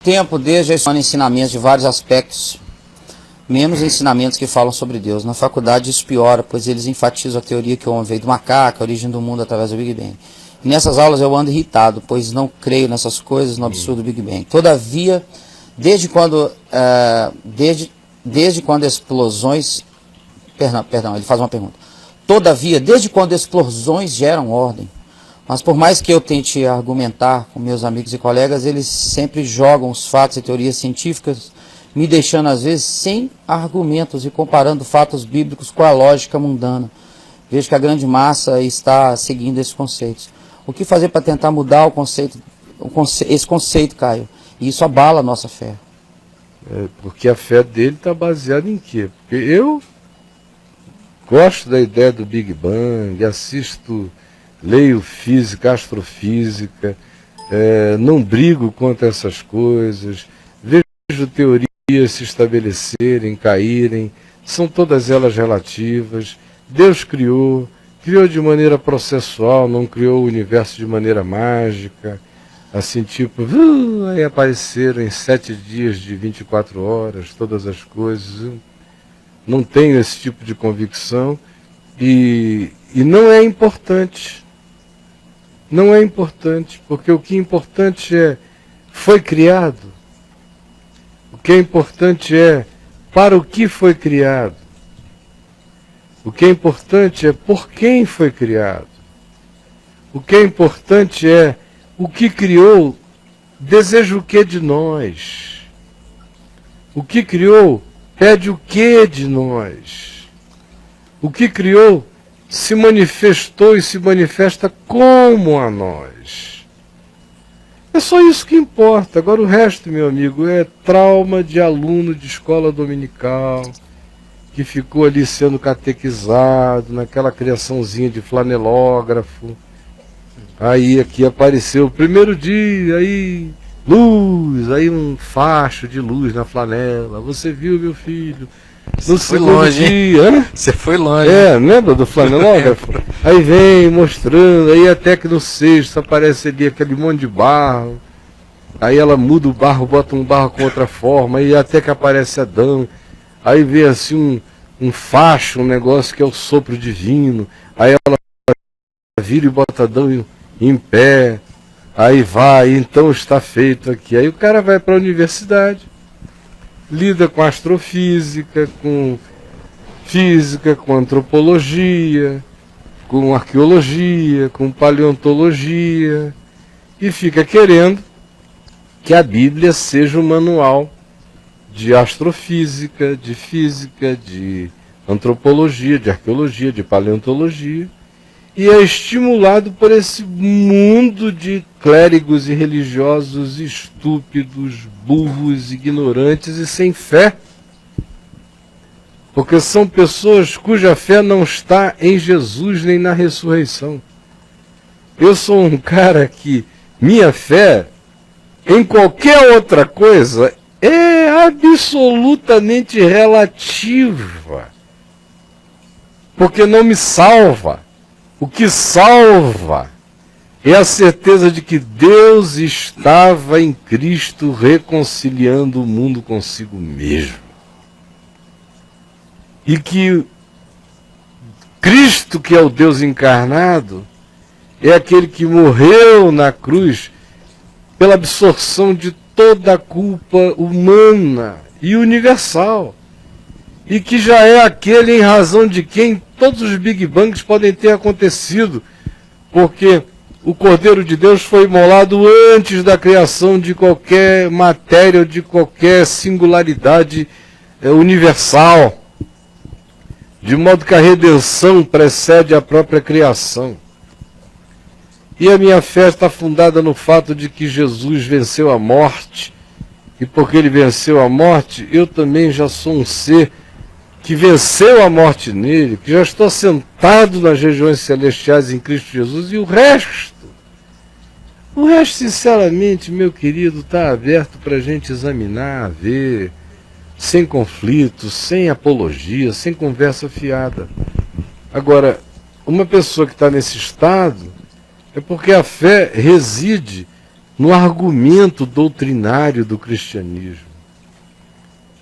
Tempo desde a ensinamentos de vários aspectos, menos ensinamentos que falam sobre Deus. Na faculdade isso piora, pois eles enfatizam a teoria que o homem veio do macaco, a origem do mundo através do Big Bang. E nessas aulas eu ando irritado, pois não creio nessas coisas, no absurdo Big Bang. Todavia, desde quando explosões... Perdão, ele faz uma pergunta. Todavia, desde quando explosões geram ordem? Mas por mais que eu tente argumentar com meus amigos e colegas, eles sempre jogam os fatos e teorias científicas, me deixando às vezes sem argumentos e comparando fatos bíblicos com a lógica mundana. Vejo que a grande massa está seguindo esses conceitos. O que fazer para tentar mudar esse conceito, Caio? E isso abala a nossa fé. Porque a fé dele está baseada em quê? Porque eu gosto da ideia do Big Bang, leio física, astrofísica, não brigo contra essas coisas, vejo teorias se estabelecerem, caírem, são todas elas relativas. Deus criou de maneira processual, não criou o universo de maneira mágica, assim tipo, aí apareceram em 7 dias de 24 horas, todas as coisas. Eu não tenho esse tipo de convicção e não é importante. Não é importante, porque o que é importante foi criado. O que é importante é para o que foi criado. O que é importante é por quem foi criado. O que é importante é o que criou, deseja o que de nós. O que criou, pede o que de nós. O que criou, se manifestou e se manifesta como a nós. É só isso que importa. Agora o resto, meu amigo, é trauma de aluno de escola dominical, que ficou ali sendo catequizado, naquela criaçãozinha de flanelógrafo. Aí aqui apareceu o primeiro dia, aí luz, aí um facho de luz na flanela. Você viu, meu filho? No segundo dia, você foi longe. Lembra do flanelógrafo? Aí vem mostrando, aí até que no sexto aparece ali aquele monte de barro. Aí ela muda o barro, bota um barro com outra forma, aí até que aparece Adão. Aí vê assim um facho, um negócio que é o sopro divino. Aí ela vira e bota Adão em pé. Aí vai, então está feito aqui. Aí o cara vai para a universidade, lida com astrofísica, com física, com antropologia, com arqueologia, com paleontologia, e fica querendo que a Bíblia seja um manual de astrofísica, de física, de antropologia, de arqueologia, de paleontologia, e é estimulado por esse mundo de clérigos e religiosos estúpidos, burros, ignorantes e sem fé. Porque são pessoas cuja fé não está em Jesus nem na ressurreição. Eu sou um cara que minha fé em qualquer outra coisa é absolutamente relativa. Porque não me salva. O que salva é a certeza de que Deus estava em Cristo reconciliando o mundo consigo mesmo. E que Cristo, que é o Deus encarnado, é aquele que morreu na cruz pela absorção de toda a culpa humana e universal. E que já é aquele em razão de quem todos os Big Bangs podem ter acontecido, porque o Cordeiro de Deus foi imolado antes da criação de qualquer matéria ou de qualquer singularidade universal, de modo que a redenção precede a própria criação. E a minha fé está fundada no fato de que Jesus venceu a morte, e porque ele venceu a morte, eu também já sou um ser que venceu a morte nele, que já estou sentado nas regiões celestiais em Cristo Jesus, e o resto, sinceramente, meu querido, está aberto para a gente examinar, ver, sem conflitos, sem apologia, sem conversa fiada. Agora, uma pessoa que está nesse estado é porque a fé reside no argumento doutrinário do cristianismo.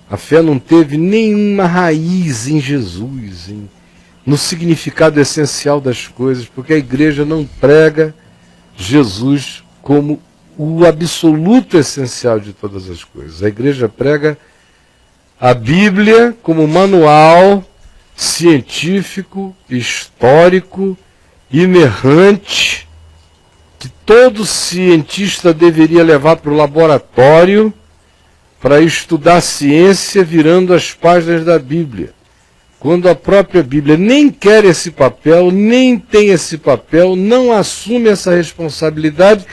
A fé não teve nenhuma raiz em Jesus, no significado essencial das coisas, porque a igreja não prega Jesus como o absoluto essencial de todas as coisas. A igreja prega a Bíblia como manual científico, histórico, inerrante, que todo cientista deveria levar para o laboratório para estudar ciência virando as páginas da Bíblia. Quando a própria Bíblia nem quer esse papel, nem tem esse papel, não assume essa responsabilidade,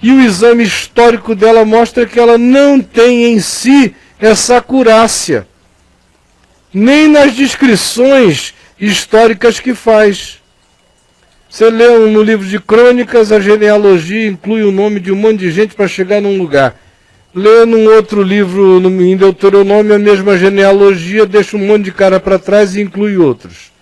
e o exame histórico dela mostra que ela não tem em si essa acurácia, nem nas descrições históricas que faz. Você lê no livro de Crônicas, a genealogia inclui o nome de um monte de gente para chegar num lugar. Lê num outro livro, em Deuteronômio, a mesma genealogia, deixa um monte de cara para trás e inclui outros.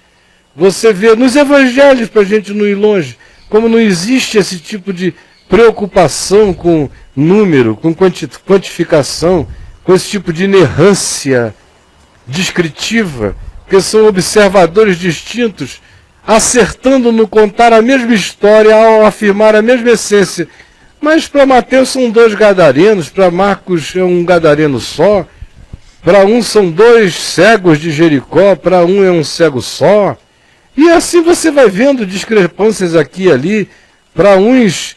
Você vê nos evangelhos, para a gente não ir longe, como não existe esse tipo de preocupação com número, com quantificação, com esse tipo de inerrância descritiva, porque são observadores distintos, acertando no contar a mesma história ao afirmar a mesma essência. Mas para Mateus são 2 gadarenos, para Marcos é um gadareno só, para um são 2 cegos de Jericó, para um é um cego só. E assim você vai vendo discrepâncias aqui e ali. Para uns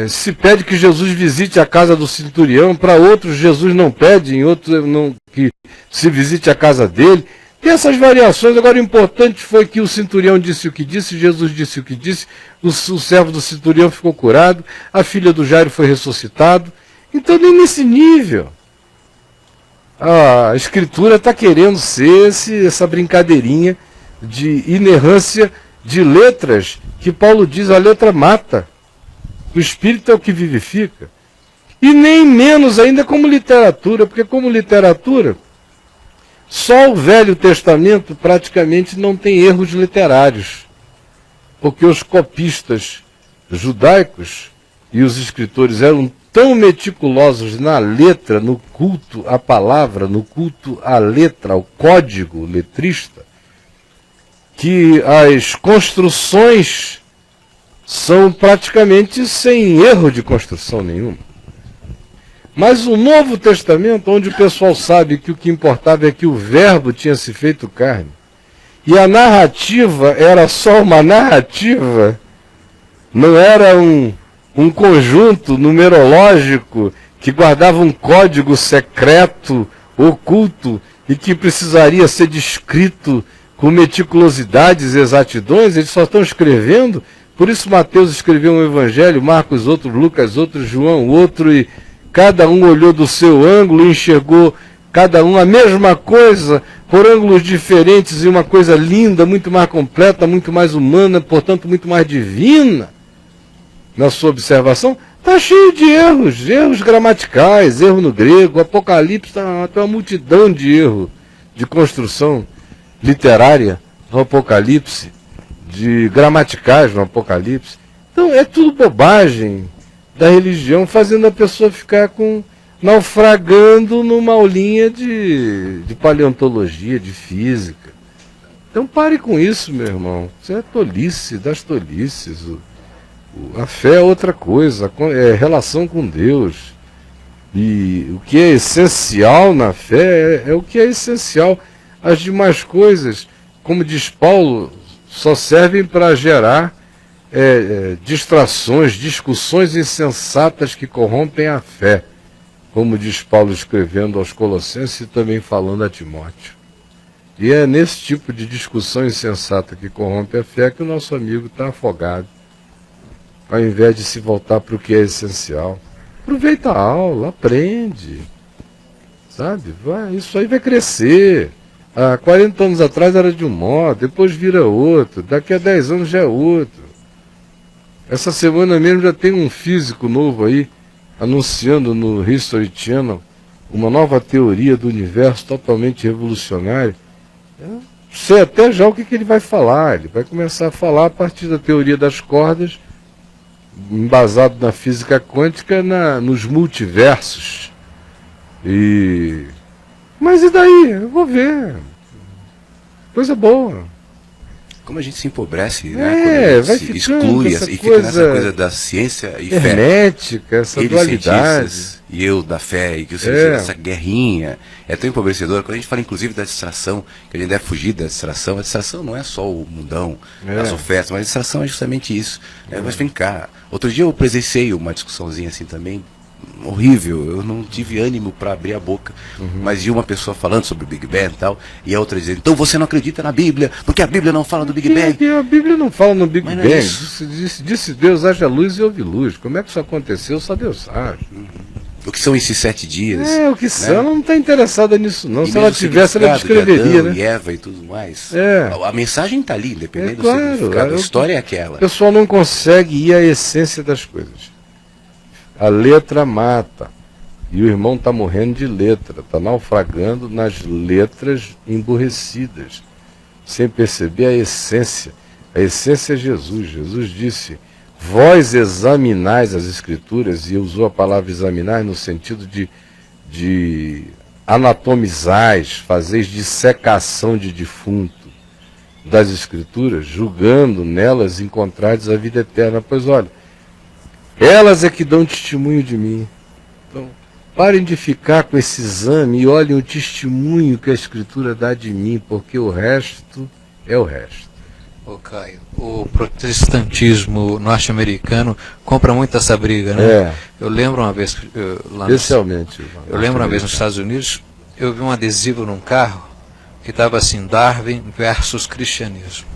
se pede que Jesus visite a casa do centurião, para outros Jesus não pede, em outros não, que se visite a casa dele. Tem essas variações. Agora o importante foi que o centurião disse o que disse, Jesus disse o que disse, o servo do centurião ficou curado, a filha do Jairo foi ressuscitado. Então nem nesse nível a Escritura está querendo ser essa brincadeirinha de inerrância de letras, que Paulo diz, a letra mata. O Espírito é o que vivifica. E nem menos ainda como literatura, porque como literatura, só o Velho Testamento praticamente não tem erros literários, porque os copistas judaicos e os escritores eram tão meticulosos na letra, no culto à palavra, no culto à letra, ao código letrista, que as construções são praticamente sem erro de construção nenhuma. Mas o Novo Testamento, onde o pessoal sabe que o que importava é que o verbo tinha se feito carne, e a narrativa era só uma narrativa, não era um conjunto numerológico que guardava um código secreto, oculto, e que precisaria ser descrito com meticulosidades e exatidões. Eles só estão escrevendo. Por isso Mateus escreveu um evangelho, Marcos outro, Lucas outro, João outro, e cada um olhou do seu ângulo e enxergou cada um a mesma coisa, por ângulos diferentes, e uma coisa linda, muito mais completa, muito mais humana, portanto muito mais divina. Na sua observação, está cheio de erros gramaticais, erro no grego, o Apocalipse tem uma multidão de erros de construção literária no Apocalipse, de gramaticais no Apocalipse. Então é tudo bobagem da religião, fazendo a pessoa ficar naufragando numa aulinha de paleontologia, de física. Então pare com isso, meu irmão. Isso é tolice das tolices. A fé é outra coisa, é relação com Deus. E o que é essencial na fé é o que é essencial. As demais coisas, como diz Paulo, só servem para gerar distrações, discussões insensatas que corrompem a fé, como diz Paulo escrevendo aos Colossenses e também falando a Timóteo. E é nesse tipo de discussão insensata que corrompe a fé que o nosso amigo está afogado, ao invés de se voltar para o que é essencial. Aproveita a aula, aprende, sabe? Isso aí vai crescer. Há 40 anos atrás era de um modo, depois vira outro, daqui a 10 anos já é outro. Essa semana mesmo já tem um físico novo aí, anunciando no History Channel uma nova teoria do universo totalmente revolucionária. Eu sei até já o que ele vai falar. Ele vai começar a falar a partir da teoria das cordas, embasado na física quântica, nos multiversos. Mas e daí? Eu vou ver. Coisa boa. Como a gente se empobrece, né? Quando a gente vai se ficando exclui essa e fica nessa coisa da ciência e fé. hermética, essa Eles dualidade. cientistas e eu da fé, e que o cientista, essa guerrinha é tão empobrecedora. Quando a gente fala inclusive da distração, que a gente deve fugir da distração, a distração não é só o mundão, as ofertas, mas a distração é justamente isso. Mas vem cá, outro dia eu presenciei uma discussãozinha assim também, horrível, eu não tive ânimo para abrir a boca, mas de uma pessoa falando sobre o Big Bang e tal, e a outra dizendo, então você não acredita na Bíblia, porque a Bíblia não fala do Big Bang. A Bíblia não fala no Big Mas Bang. não é isso. Disse Deus, haja luz e houve luz. Como é que isso aconteceu? Só Deus sabe. O que são esses 7 dias? O que são? Ela não está interessada nisso, não. E Se ela mesmo o tivesse, ela significado de descreveria, Adão né? e Eva e tudo mais. É. A mensagem está ali, independente Claro, do significado. A história é aquela. O pessoal não consegue ir à essência das coisas. A letra mata. E o irmão está morrendo de letra, está naufragando nas letras emburrecidas, sem perceber a essência. A essência é Jesus. Jesus disse, vós examinais as Escrituras, e usou a palavra examinar no sentido de anatomizais, fazeis dissecação de defunto das Escrituras, julgando nelas encontrares a vida eterna. Pois olha, elas é que dão testemunho de mim. Então, parem de ficar com esse exame e olhem o testemunho que a Escritura dá de mim, porque o resto é o resto. Ô Caio, o protestantismo norte-americano compra muito essa briga, né? É. Eu lembro uma vez, Especialmente. eu lembro uma vez nos Estados Unidos, eu vi um adesivo num carro que estava assim, Darwin versus cristianismo.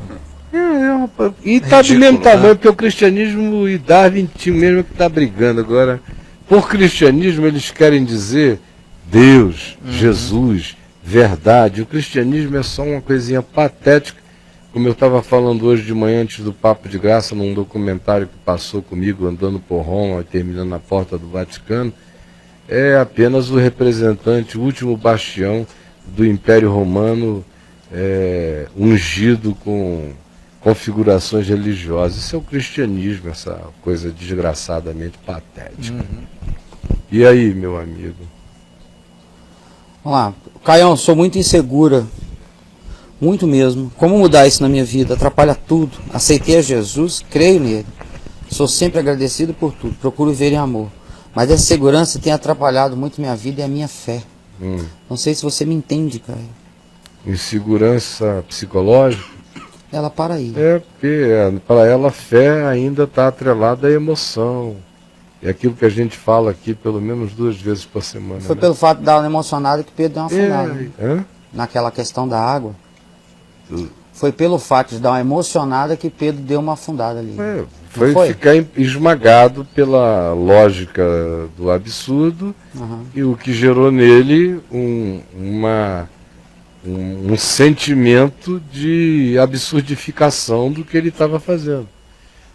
E está do Ridículo, mesmo tamanho, né? porque o cristianismo e Darwin tinham mesmo que estar brigando. Agora, por cristianismo eles querem dizer Deus, Jesus, verdade. O cristianismo é só uma coisinha patética, como eu estava falando hoje de manhã antes do Papo de Graça, num documentário que passou comigo andando por Roma e terminando na porta do Vaticano. É apenas o representante, o último bastião do Império Romano ungido com configurações religiosas. Isso é o cristianismo, essa coisa desgraçadamente patética. E aí, meu amigo? Vamos lá. Caião, sou muito insegura. Muito mesmo. Como mudar isso na minha vida? Atrapalha tudo. Aceitei a Jesus, creio nele. Sou sempre agradecido por tudo. Procuro viver em amor. Mas essa segurança tem atrapalhado muito minha vida e a minha fé. Não sei se você me entende, Caio. Insegurança psicológica? Ela para aí. Porque para ela a fé ainda está atrelada à emoção. É aquilo que a gente fala aqui pelo menos 2 vezes por semana. Foi né? pelo fato de dar uma emocionada que Pedro deu uma afundada. Né? Hã? Naquela questão da água. Foi pelo fato de dar uma emocionada que Pedro deu uma afundada ali. Foi ficar esmagado pela lógica do absurdo e o que gerou nele um sentimento de absurdificação do que ele estava fazendo.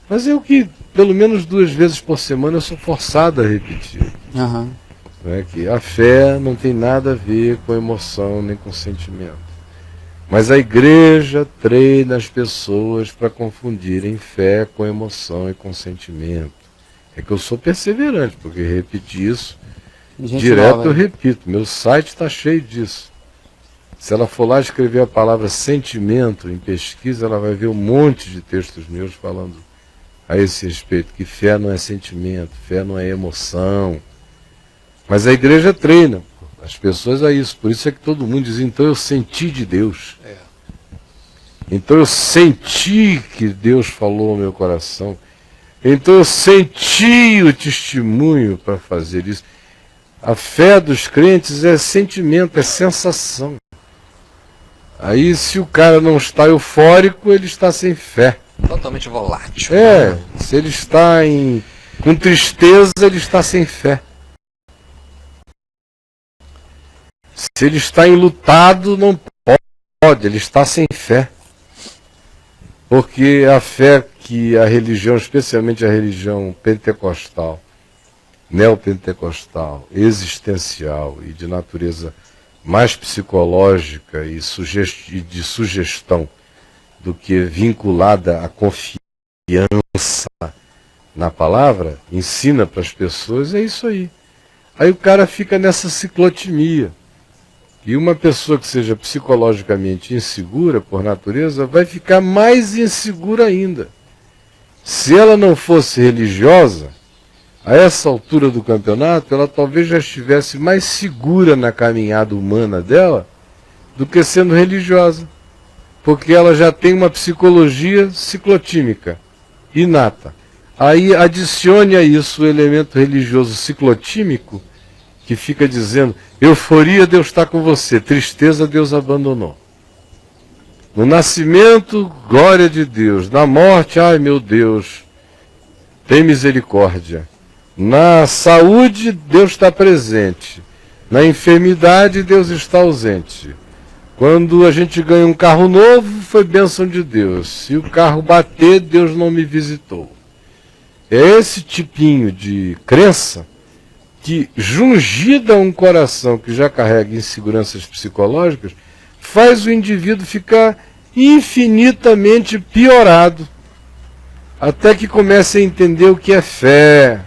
Mas é o que, pelo menos 2 vezes por semana, eu sou forçado a repetir. Né, que a fé não tem nada a ver com emoção nem com sentimento. Mas a igreja treina as pessoas para confundirem fé com emoção e com sentimento. É que eu sou perseverante, porque repetir isso direto eu repito. Meu site está cheio disso. Se ela for lá escrever a palavra sentimento em pesquisa, ela vai ver um monte de textos meus falando a esse respeito, que fé não é sentimento, fé não é emoção. Mas a igreja treina as pessoas a isso. Por isso é que todo mundo diz, então eu senti de Deus. Então eu senti que Deus falou ao meu coração. Então eu senti o testemunho para fazer isso. A fé dos crentes é sentimento, é sensação. Aí se o cara não está eufórico, ele está sem fé. Totalmente volátil. Se ele está com tristeza, ele está sem fé. Se ele está enlutado, não pode, ele está sem fé. Porque a fé que a religião, especialmente a religião pentecostal, neopentecostal, existencial e de natureza mais psicológica e de sugestão do que vinculada à confiança na palavra, ensina para as pessoas, é isso aí. Aí o cara fica nessa ciclotimia. E uma pessoa que seja psicologicamente insegura, por natureza, vai ficar mais insegura ainda. Se ela não fosse religiosa, a essa altura do campeonato, ela talvez já estivesse mais segura na caminhada humana dela do que sendo religiosa. Porque ela já tem uma psicologia ciclotímica, inata. Aí adicione a isso o elemento religioso ciclotímico, que fica dizendo, euforia, Deus está com você, tristeza, Deus abandonou. No nascimento, glória de Deus. Na morte, ai meu Deus, tem misericórdia. Na saúde, Deus está presente. Na enfermidade, Deus está ausente. Quando a gente ganha um carro novo, foi bênção de Deus. Se o carro bater, Deus não me visitou. É esse tipinho de crença que, jungida a um coração que já carrega inseguranças psicológicas, faz o indivíduo ficar infinitamente piorado, até que comece a entender o que é fé.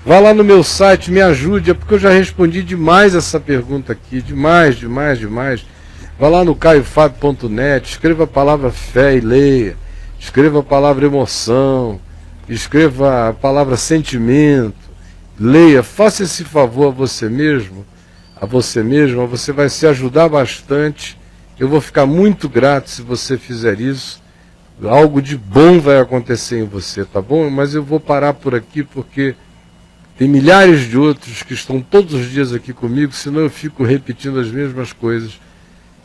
Vá lá no meu site, me ajude, é porque eu já respondi demais essa pergunta aqui, demais. Vá lá no caiofábio.net, escreva a palavra fé e leia, escreva a palavra emoção, escreva a palavra sentimento, leia, faça esse favor a você mesmo, a você mesma, você vai se ajudar bastante. Eu vou ficar muito grato se você fizer isso. Algo de bom vai acontecer em você, tá bom? Mas eu vou parar por aqui porque tem milhares de outros que estão todos os dias aqui comigo, senão eu fico repetindo as mesmas coisas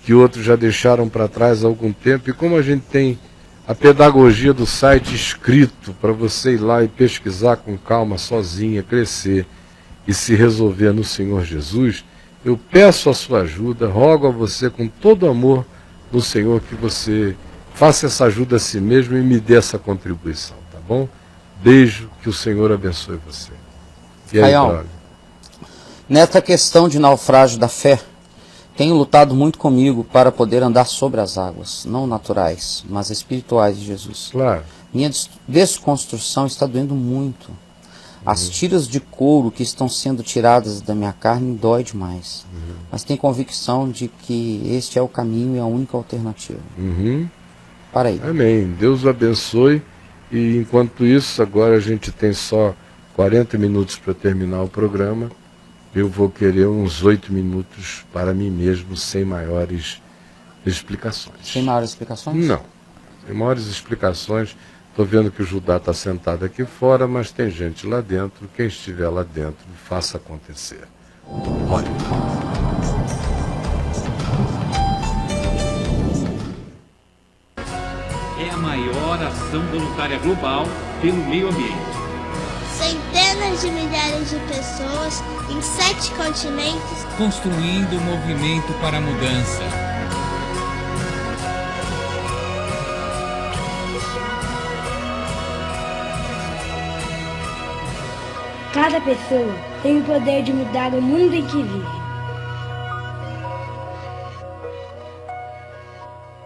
que outros já deixaram para trás há algum tempo. E como a gente tem a pedagogia do site escrito para você ir lá e pesquisar com calma, sozinha, crescer e se resolver no Senhor Jesus, eu peço a sua ajuda, rogo a você com todo amor no Senhor que você faça essa ajuda a si mesmo e me dê essa contribuição, tá bom? Beijo, que o Senhor abençoe você. E aí, Raião, nessa questão de naufrágio da fé, tenho lutado muito comigo para poder andar sobre as águas, não naturais, mas espirituais de Jesus. Claro. Minha desconstrução está doendo muito. As tiras de couro que estão sendo tiradas da minha carne dói demais. Mas tenho convicção de que este é o caminho e a única alternativa. Para aí. Amém. Deus o abençoe. E enquanto isso, agora a gente tem só 40 minutos para terminar o programa. Eu vou querer uns 8 minutos para mim mesmo, sem maiores explicações. Sem maiores explicações? Não. Sem maiores explicações. Estou vendo que o Judá está sentado aqui fora, mas tem gente lá dentro. Quem estiver lá dentro, faça acontecer. Olha. É a maior ação voluntária global pelo meio ambiente. Centenas de milhares de pessoas em 7 continentes construindo um movimento para a mudança. Cada pessoa tem o poder de mudar o mundo em que vive.